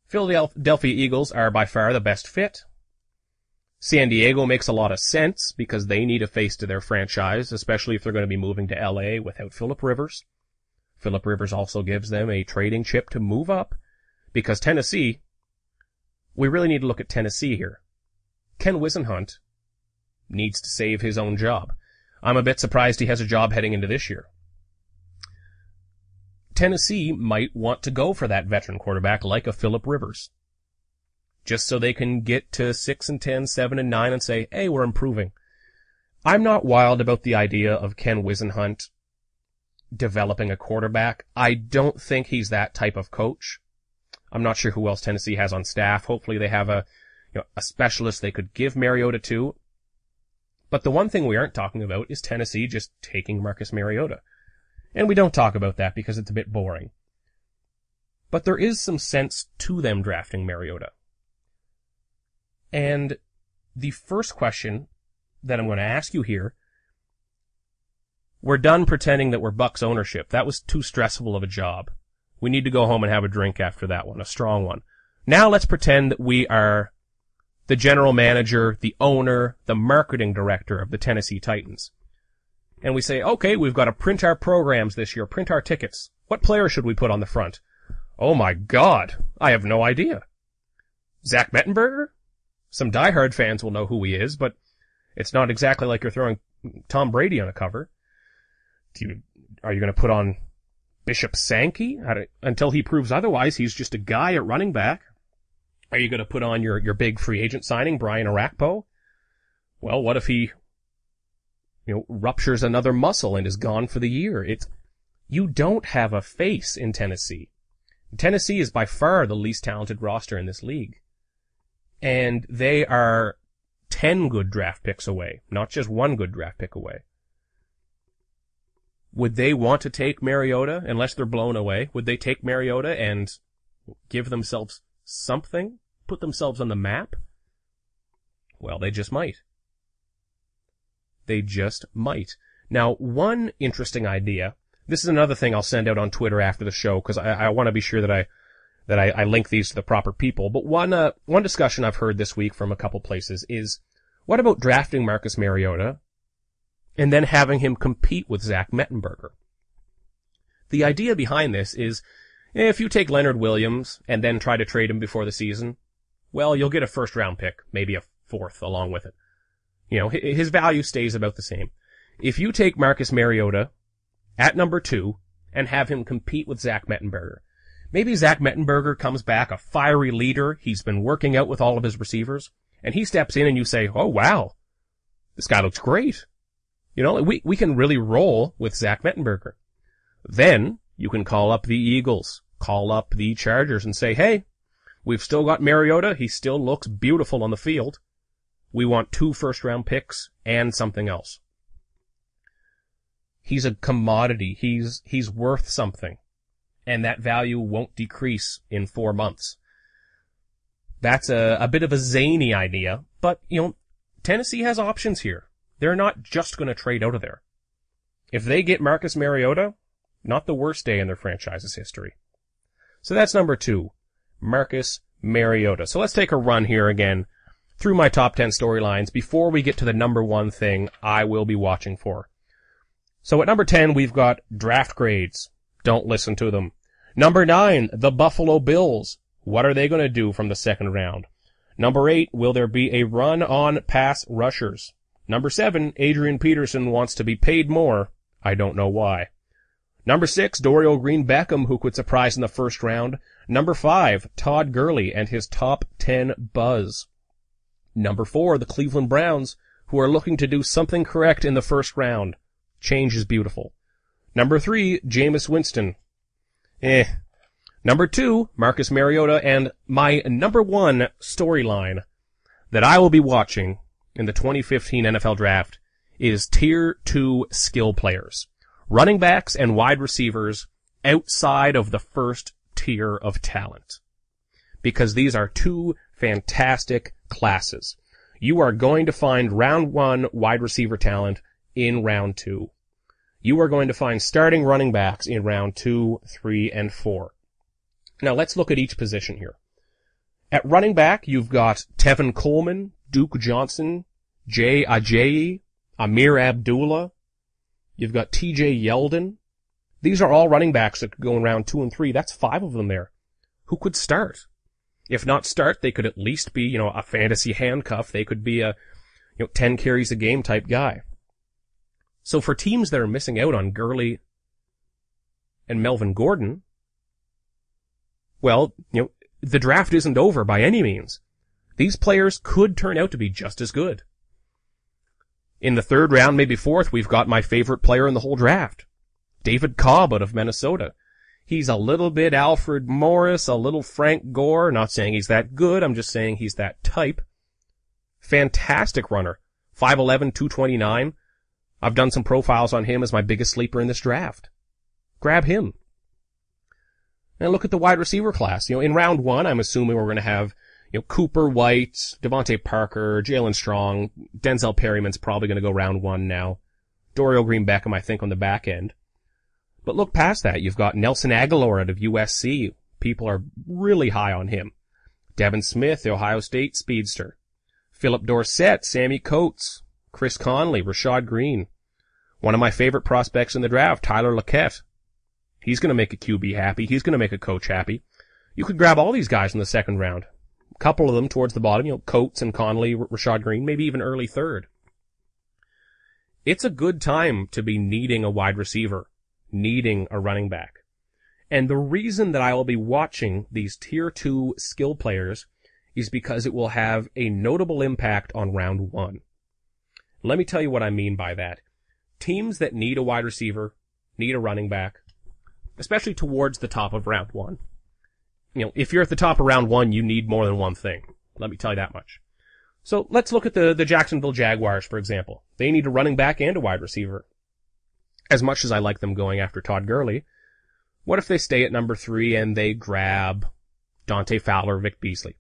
Philadelphia Eagles are by far the best fit. San Diego makes a lot of sense because they need a face to their franchise, especially if they're going to be moving to LA without Phillip Rivers. Phillip Rivers also gives them a trading chip to move up, because Tennessee, we really need to look at Tennessee here. Ken Whisenhunt needs to save his own job. I'm a bit surprised he has a job heading into this year. Tennessee might want to go for that veteran quarterback like a Phillip Rivers, just so they can get to 6-10, 7-9 and say, hey, we're improving. I'm not wild about the idea of Ken Whisenhunt developing a quarterback. I don't think he's that type of coach. I'm not sure who else Tennessee has on staff. Hopefully they have a specialist they could give Mariota to. But the one thing we aren't talking about is Tennessee just taking Marcus Mariota. And we don't talk about that because it's a bit boring. But there is some sense to them drafting Mariota. And the first question that I'm going to ask you here, we're done pretending that we're Bucks ownership. That was too stressful of a job. We need to go home and have a drink after that one, a strong one. Now let's pretend that we are the general manager, the owner, the marketing director of the Tennessee Titans. And we say, okay, we've got to print our programs this year, print our tickets. What player should we put on the front? Oh my God, I have no idea. Zach Mettenberger? Some diehard fans will know who he is, but it's not exactly like you're throwing Tom Brady on a cover. Are you going to put on Bishop Sankey? Until he proves otherwise, he's just a guy at running back. Are you going to put on your big free agent signing, Brian Orakpo? Well, what if he, ruptures another muscle and is gone for the year? You don't have a face in Tennessee. Tennessee is by far the least talented roster in this league. And they are 10 good draft picks away, not just one good draft pick away. Would they want to take Mariota, unless they're blown away? Would they take Mariota and give themselves something? Put themselves on the map? Well, they just might. They just might. Now, one interesting idea, this is another thing I'll send out on Twitter after the show, because I want to be sure that I link these to the proper people. But one discussion I've heard this week from a couple places is, what about drafting Marcus Mariota and then having him compete with Zach Mettenberger? The idea behind this is, if you take Leonard Williams and then try to trade him before the season, well, you'll get a first-round pick, maybe a fourth along with it. His value stays about the same. If you take Marcus Mariota at number 2 and have him compete with Zach Mettenberger, maybe Zach Mettenberger comes back a fiery leader, he's been working out with all of his receivers, and he steps in and you say, oh wow, this guy looks great. We can really roll with Zach Mettenberger. Then you can call up the Eagles, call up the Chargers and say, hey, we've still got Mariota, he still looks beautiful on the field. We want 2 first-round picks and something else. He's a commodity. He's worth something. And that value won't decrease in 4 months. That's a bit of a zany idea, but, Tennessee has options here. They're not just going to trade out of there. If they get Marcus Mariota, not the worst day in their franchise's history. So that's number 2, Marcus Mariota. So let's take a run here again through my top 10 storylines before we get to the number 1 thing I will be watching for. So at number 10, we've got draft grades. Don't listen to them. Number 9, the Buffalo Bills. What are they going to do from the second round? Number 8, will there be a run on pass rushers? Number 7, Adrian Peterson wants to be paid more. I don't know why. Number 6, Dorial Green-Beckham, who could surprise in the first round. Number 5, Todd Gurley and his top 10 buzz. Number 4, the Cleveland Browns, who are looking to do something correct in the first round. Change is beautiful. Number 3, Jameis Winston. Number 2, Marcus Mariota, and my number 1 storyline that I will be watching in the 2015 NFL Draft is Tier 2 skill players. Running backs and wide receivers outside of the first tier of talent. Because these are 2 fantastic classes. You are going to find round 1 wide receiver talent in round 2. You are going to find starting running backs in round 2, 3, and 4. Now let's look at each position here. At running back, you've got Tevin Coleman, Duke Johnson, Jay Ajayi, Amir Abdullah. You've got TJ Yeldon. These are all running backs that could go in round 2 and 3. That's 5 of them there. Who could start? If not start, they could at least be, a fantasy handcuff. They could be a, 10 carries a game type guy. So for teams that are missing out on Gurley and Melvin Gordon, well, the draft isn't over by any means. These players could turn out to be just as good. In the 3rd round, maybe 4th, we've got my favorite player in the whole draft. David Cobb out of Minnesota. He's a little bit Alfred Morris, a little Frank Gore. Not saying he's that good, I'm just saying he's that type. Fantastic runner. 5'11", 229. I've done some profiles on him as my biggest sleeper in this draft. Grab him. And look at the wide receiver class. In round 1, I'm assuming we're going to have, Cooper, White, Devontae Parker, Jalen Strong, Denzel Perryman's probably going to go round 1 now. Dorial Green-Beckham, I think, on the back end. But look past that. You've got Nelson Aguilar out of USC. People are really high on him. Devin Smith, the Ohio State speedster. Philip Dorsett, Sammy Coates, Chris Conley, Rashad Green. One of my favorite prospects in the draft, Tyler Lockett. He's going to make a QB happy. He's going to make a coach happy. You could grab all these guys in the second round. A couple of them towards the bottom, Coates and Conley, Rashad Green, maybe even early third. It's a good time to be needing a wide receiver, needing a running back. And the reason that I will be watching these tier 2 skill players is because it will have a notable impact on round 1. Let me tell you what I mean by that. Teams that need a wide receiver, need a running back, especially towards the top of round 1. If you're at the top of round 1, you need more than one thing. Let me tell you that much. So let's look at the Jacksonville Jaguars, for example. They need a running back and a wide receiver. As much as I like them going after Todd Gurley, what if they stay at number 3 and they grab Dante Fowler, Vic Beasley?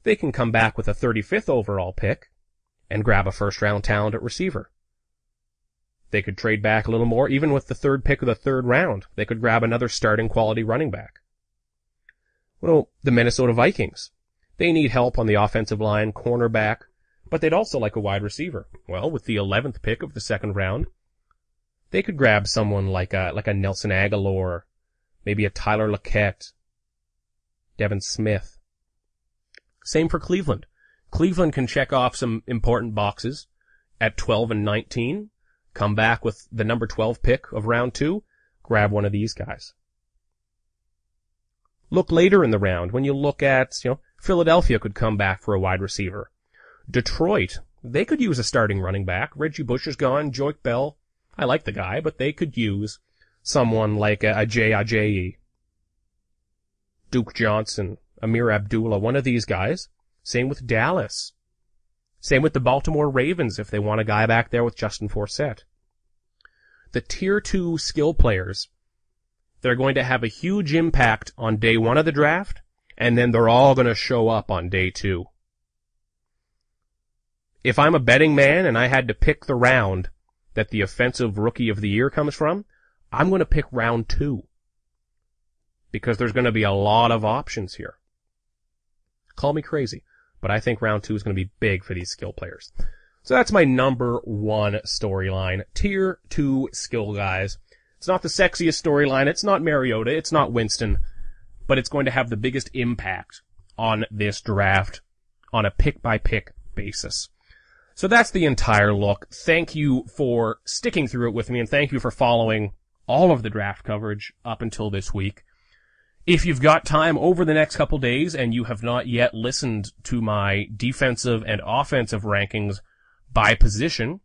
They can come back with a 35th overall pick and grab a first-round talent at receiver. They could trade back a little more, even with the 3rd pick of the 3rd round. They could grab another starting quality running back. Well, the Minnesota Vikings. They need help on the offensive line, cornerback, but they'd also like a wide receiver. Well, with the 11th pick of the 2nd round, they could grab someone like a Nelson Aguilar, maybe a Tyler Lockett, Devin Smith. Same for Cleveland. Cleveland can check off some important boxes at 12 and 19, come back with the number 12 pick of round 2, grab one of these guys. Look later in the round when you look at, Philadelphia could come back for a wide receiver. Detroit, they could use a starting running back. Reggie Bush is gone. Joique Bell, I like the guy, but they could use someone like a Jay Ajayi, Duke Johnson, Amir Abdullah, one of these guys. Same with Dallas. Same with the Baltimore Ravens if they want a guy back there with Justin Forsett. The tier 2 skill players, they're going to have a huge impact on day 1 of the draft, and then they're all going to show up on day 2. If I'm a betting man and I had to pick the round that the offensive rookie of the year comes from, I'm going to pick round 2. Because there's going to be a lot of options here. Call me crazy, but I think round 2 is going to be big for these skill players. So that's my number 1 storyline. Tier 2 skill guys. It's not the sexiest storyline, it's not Mariota, it's not Winston, but it's going to have the biggest impact on this draft on a pick-by-pick basis. So that's the entire look. Thank you for sticking through it with me, and thank you for following all of the draft coverage up until this week. If you've got time over the next couple days and you have not yet listened to my defensive and offensive rankings by position,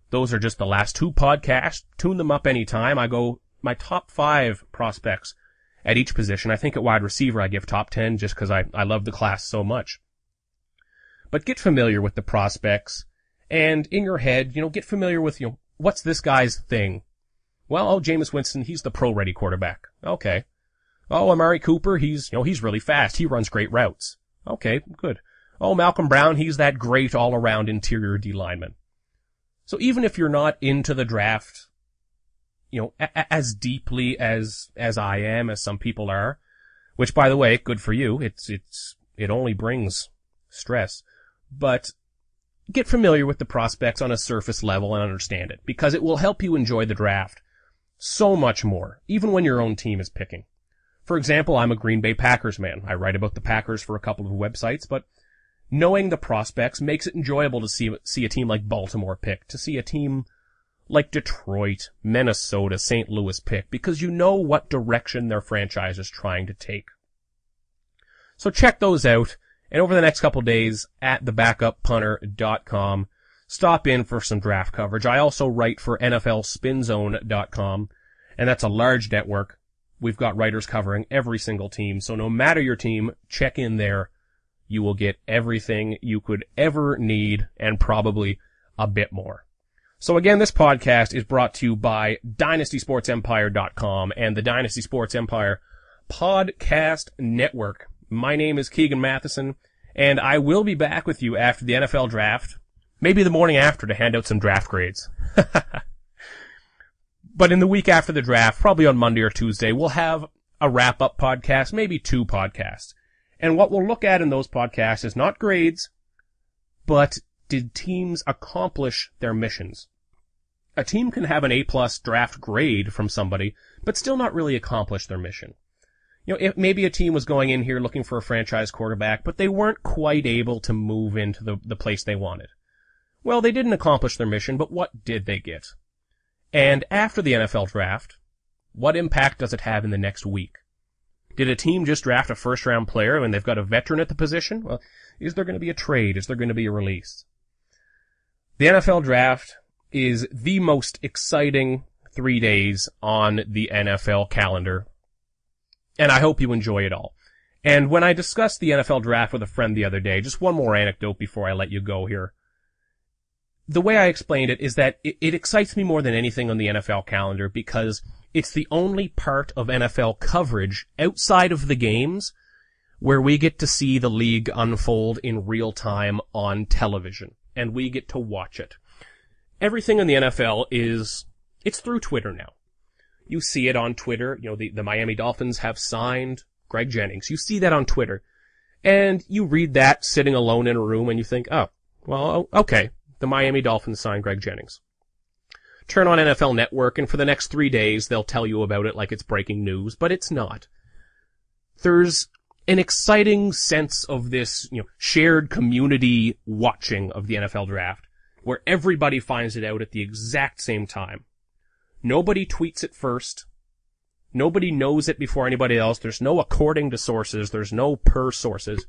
those are just the last 2 podcasts. Tune them up anytime. I go my top 5 prospects at each position. I think at wide receiver I give top 10 just because I love the class so much. But get familiar with the prospects, and in your head, get familiar with, what's this guy's thing? Well, Jameis Winston, he's the pro-ready quarterback. Okay. Oh, Amari Cooper, he's really fast. He runs great routes. Okay, good. Oh, Malcolm Brown, he's that great all-around interior D lineman. So even if you're not into the draft, as deeply as I am, as some people are, which by the way, good for you, it only brings stress, but get familiar with the prospects on a surface level and understand it, because it will help you enjoy the draft so much more, even when your own team is picking. For example, I'm a Green Bay Packers man. I write about the Packers for a couple of websites, but knowing the prospects makes it enjoyable to see a team like Baltimore pick, to see a team like Detroit, Minnesota, St. Louis pick, because you know what direction their franchise is trying to take. So check those out, and over the next couple days at thebackupunter.com, stop in for some draft coverage. I also write for NFLSpinZone.com, and that's a large network. We've got writers covering every single team, so no matter your team, check in there. You will get everything you could ever need, and probably a bit more. So again, this podcast is brought to you by DynastySportsEmpire.com and the Dynasty Sports Empire Podcast Network. My name is Keegan Matheson, And I will be back with you after the NFL draft, maybe the morning after, to hand out some draft grades. But in the week after the draft, probably on Monday or Tuesday, we'll have a wrap-up podcast, maybe 2 podcasts. And what we'll look at in those podcasts is not grades, but did teams accomplish their missions? A team can have an A-plus draft grade from somebody, but still not really accomplish their mission. You know, if maybe a team was going in here looking for a franchise quarterback, but they weren't quite able to move into the place they wanted. Well, they didn't accomplish their mission, but what did they get? And after the NFL draft, what impact does it have in the next week? Did a team just draft a first-round player and they've got a veteran at the position? Well, is there going to be a trade? Is there going to be a release? The NFL draft is the most exciting 3 days on the NFL calendar, and I hope you enjoy it all. And when I discussed the NFL draft with a friend the other day, just one more anecdote before I let you go here. The way I explained it is that it excites me more than anything on the NFL calendar because it's the only part of NFL coverage outside of the games where we get to see the league unfold in real time on television, and we get to watch it. Everything in the NFL it's through Twitter now. You see it on Twitter. You know, the Miami Dolphins have signed Greg Jennings. You see that on Twitter. And you read that sitting alone in a room and you think, oh, well, okay. The Miami Dolphins signed Greg Jennings. Turn on NFL Network, and for the next 3 days, they'll tell you about it like it's breaking news, but it's not. There's an exciting sense of this, you know, shared community watching of the NFL draft, where everybody finds it out at the exact same time. Nobody tweets it first. Nobody knows it before anybody else. There's no according to sources. There's no per sources.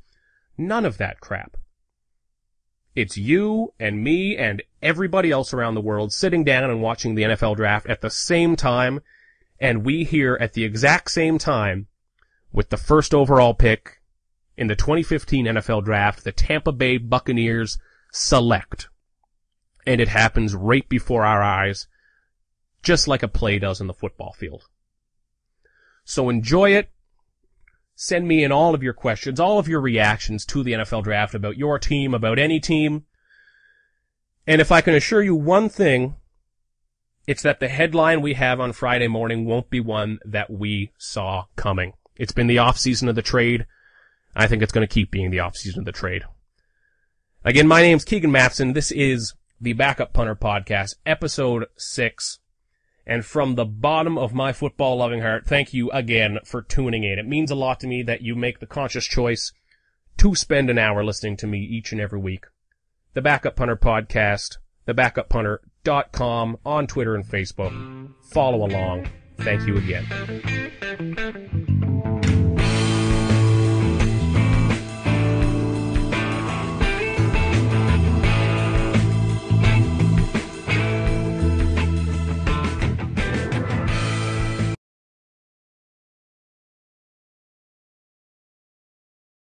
None of that crap. It's you and me and everybody else around the world sitting down and watching the NFL draft at the same time, and we here at the exact same time with the first overall pick in the 2015 NFL draft, the Tampa Bay Buccaneers select. And it happens right before our eyes, just like a play does in the football field. So enjoy it. Send me in all of your questions, all of your reactions to the NFL draft about your team, about any team. And if I can assure you one thing, it's that the headline we have on Friday morning won't be one that we saw coming. It's been the off-season of the trade. I think it's going to keep being the off-season of the trade. Again, my name's Keegan Matheson. This is the Backup Punter Podcast, episode 6. And from the bottom of my football-loving heart, thank you again for tuning in. It means a lot to me that you make the conscious choice to spend an hour listening to me each and every week. The Backup Punter Podcast, thebackupunter.com, on Twitter and Facebook. Follow along. Thank you again.